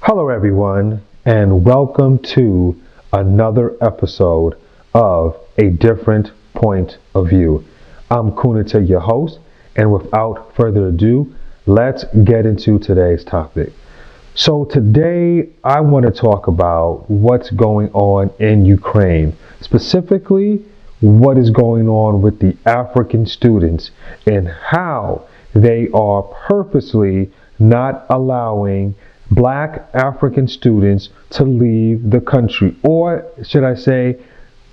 Hello everyone, and welcome to another episode of A Different Point of View. I'm KonateLilas, your host, and without further ado, let's get into today's topic. So today I want to talk about what's going on in Ukraine, specifically what is going on with the African students and how they are purposely not allowing Black African students to leave the country, or should I say,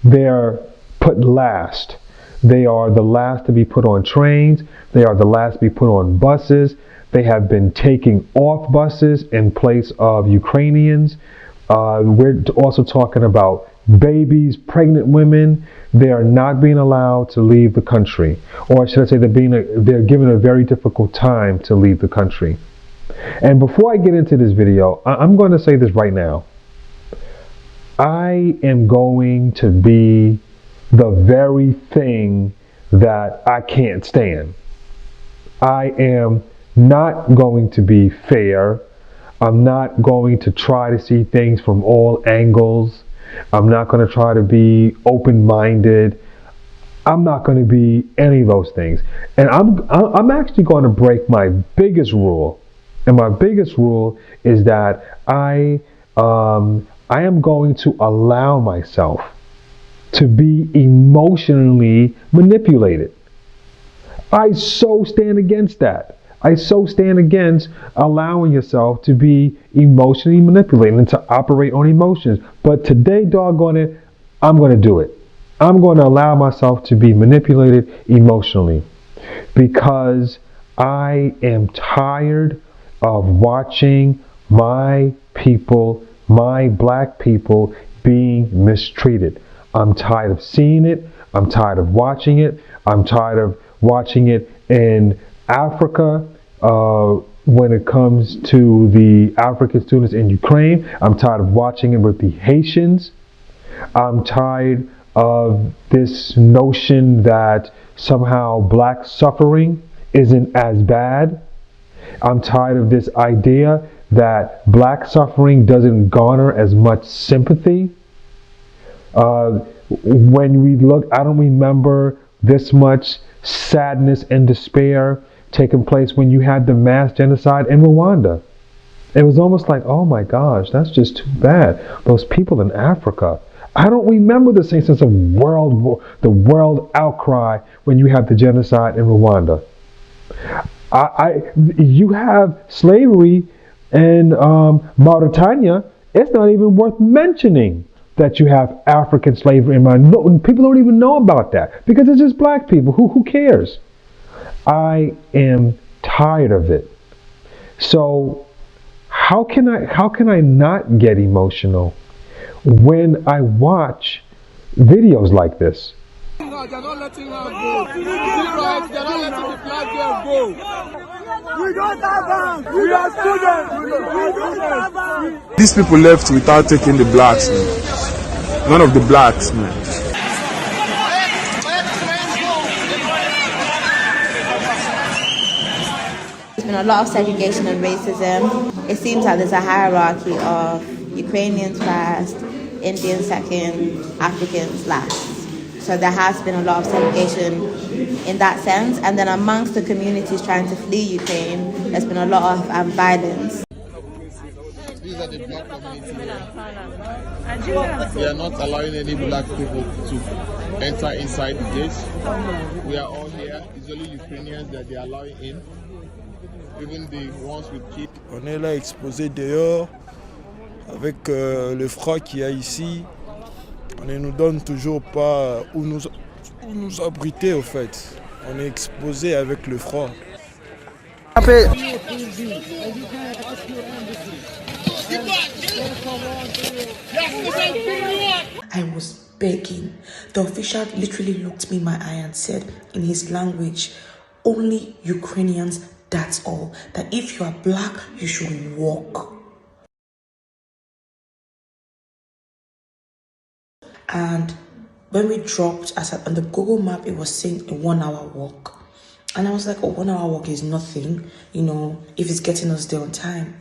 they're put last. They are the last to be put on trains. They are the last to be put on buses. They have been taking off buses in place of Ukrainians. We're also talking about babies, pregnant women. They are not being allowed to leave the country, or should I say, they're given a very difficult time to leave the country. And before I get into this video, I'm going to say this right now. I am going to be the very thing that I can't stand. I am not going to be fair. I'm not going to try to see things from all angles. I'm not going to try to be open-minded. I'm not going to be any of those things. And I'm actually going to break my biggest rule. And my biggest rule is that I am going to allow myself to be emotionally manipulated. I so stand against that. I so stand against allowing yourself to be emotionally manipulated and to operate on emotions. But today, doggone it, I'm going to do it. I'm going to allow myself to be manipulated emotionally because I am tired of watching my people, my Black people, being mistreated. I'm tired of seeing it. I'm tired of watching it. I'm tired of watching it in Africa when it comes to the African students in Ukraine. I'm tired of watching it with the Haitians. I'm tired of this notion that somehow Black suffering isn't as bad. I'm tired of this idea that Black suffering doesn't garner as much sympathy. When we look, I don't remember this much sadness and despair taking place when you had the mass genocide in Rwanda. It was almost like, oh my gosh, that's just too bad. Those people in Africa. I don't remember the same sense of the world outcry when you had the genocide in Rwanda. You have slavery in Mauritania. It's not even worth mentioning that you have African slavery in Mauritania. People don't even know about that because it's just Black people. Who cares? I am tired of it. So how can I not get emotional when I watch videos like this? No, they're not letting her go. They're not letting the Black girl go. We don't have her. We are students. We don't have her. These people left without taking the Blacks, man. None of the Blacks, man. There's been a lot of segregation and racism. It seems like there's a hierarchy of Ukrainians first, Indians second, Africans last. So there has been a lot of segregation in that sense. And then amongst the communities trying to flee Ukraine, there's been a lot of violence. These are the Black community here. We are not allowing any Black people to enter inside the gates. We are all here. It's only Ukrainians that they are allowing in. Even the ones with kids. On est là exposé dehors avec le froid qu'il y a ici. On ne nous donne toujours pas où nous abriter au fait. On est exposé avec le froid. I was begging. The official literally looked me in my eye and said in his language, only Ukrainians, that's all. That if you are Black, you should walk. And when we dropped, on the Google map, it was saying a 1 hour walk. And I was like, a 1 hour walk is nothing, if it's getting us there on time.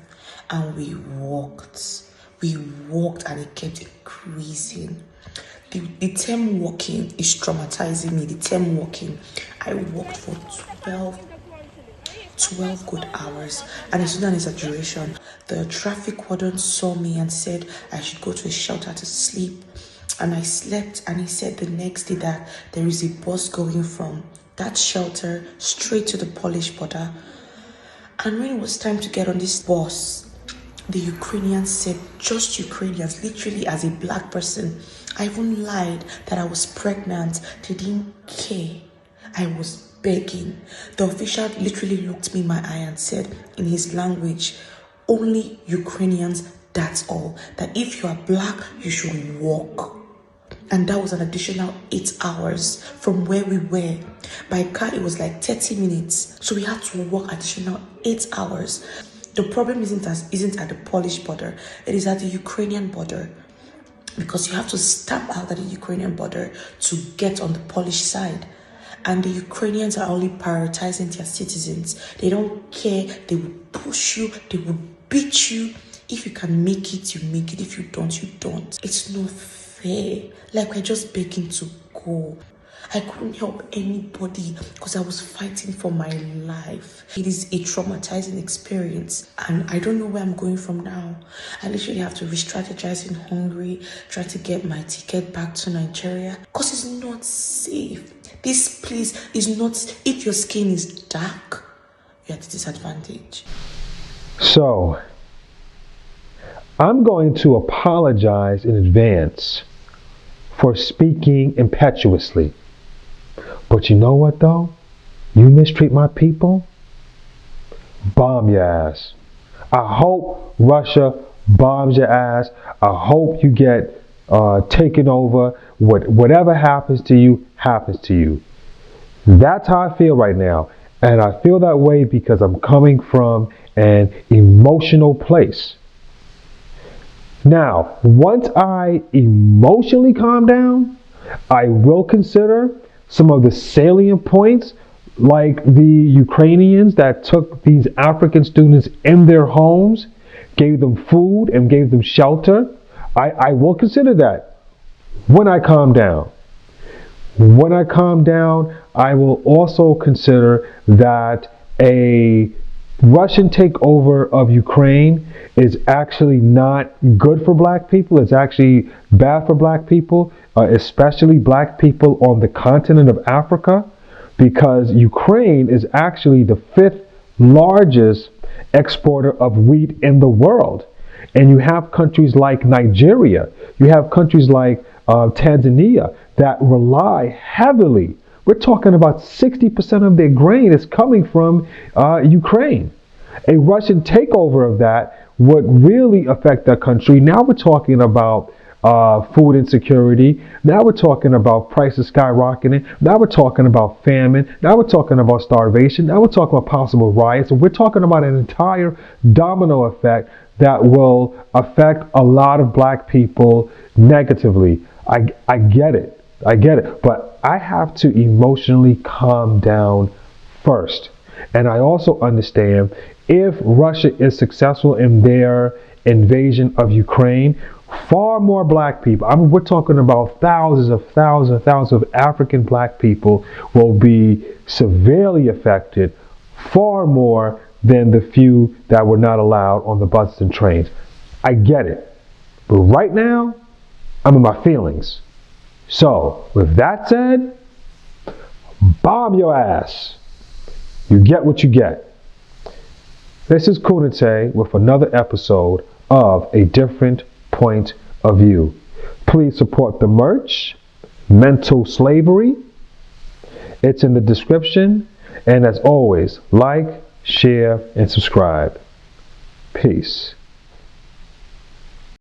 and we walked. We walked and it kept increasing. The term walking is traumatizing me. The term walking, I walked for 12 good hours, and it's not an exaggeration. The traffic warden saw me and said I should go to a shelter to sleep, and I slept, and he said the next day that there is a bus going from that shelter straight to the Polish border. And when it was time to get on this bus, the Ukrainians said, just Ukrainians, literally as a black person. I even lied that I was pregnant. They didn't care. I was begging. The official literally looked me in my eye and said in his language, only Ukrainians, that's all. That if you are black, you should walk. And that was an additional 8 hours from where we were. By car, it was like 30 minutes. So we had to walk additional 8 hours. The problem isn't at the Polish border. It is at the Ukrainian border. Because you have to step out at the Ukrainian border to get on the Polish side. And the Ukrainians are only prioritizing their citizens. They don't care. They will push you. They will beat you. If you can make it, you make it. If you don't, you don't. It's not fair. Like, we're just begging to go. I couldn't help anybody because I was fighting for my life. It is a traumatizing experience, and I don't know where I'm going from now. I literally have to re-strategize in Hungary, try to get my ticket back to Nigeria because it's not safe. This place is not, if your skin is dark, you're at a disadvantage. So, I'm going to apologize in advance for speaking impetuously. But you know what though? You mistreat my people, bomb your ass. I hope Russia bombs your ass. I hope you get taken over. Whatever happens to you, happens to you. That's how I feel right now. And I feel that way because I'm coming from an emotional place. Now, once I emotionally calm down, I will consider some of the salient points, like the Ukrainians that took these African students in their homes, gave them food and gave them shelter. I will consider that when I calm down. When I calm down, I will also consider that a Russian takeover of Ukraine is actually not good for black people. It's actually bad for black people, especially black people on the continent of Africa, because Ukraine is actually the 5th largest exporter of wheat in the world. And you have countries like Nigeria, you have countries like Tanzania that rely heavily. We're talking about 60% of their grain is coming from Ukraine. A Russian takeover of that would really affect that country. Now we're talking about food insecurity. Now we're talking about prices skyrocketing. Now we're talking about famine. Now we're talking about starvation. Now we're talking about possible riots. And we're talking about an entire domino effect that will affect a lot of black people negatively. I get it. I get it. But I have to emotionally calm down first. And I also understand if Russia is successful in their invasion of Ukraine, far more black people, we're talking about thousands of African black people will be severely affected, far more than the few that were not allowed on the buses and trains. I get it. But right now, I'm in my feelings. So, with that said, bomb your ass. You get what you get. This is Konate with another episode of A Different Point of View. Please support the merch, Mental Slavery. It's in the description. And as always, like, share, and subscribe. Peace.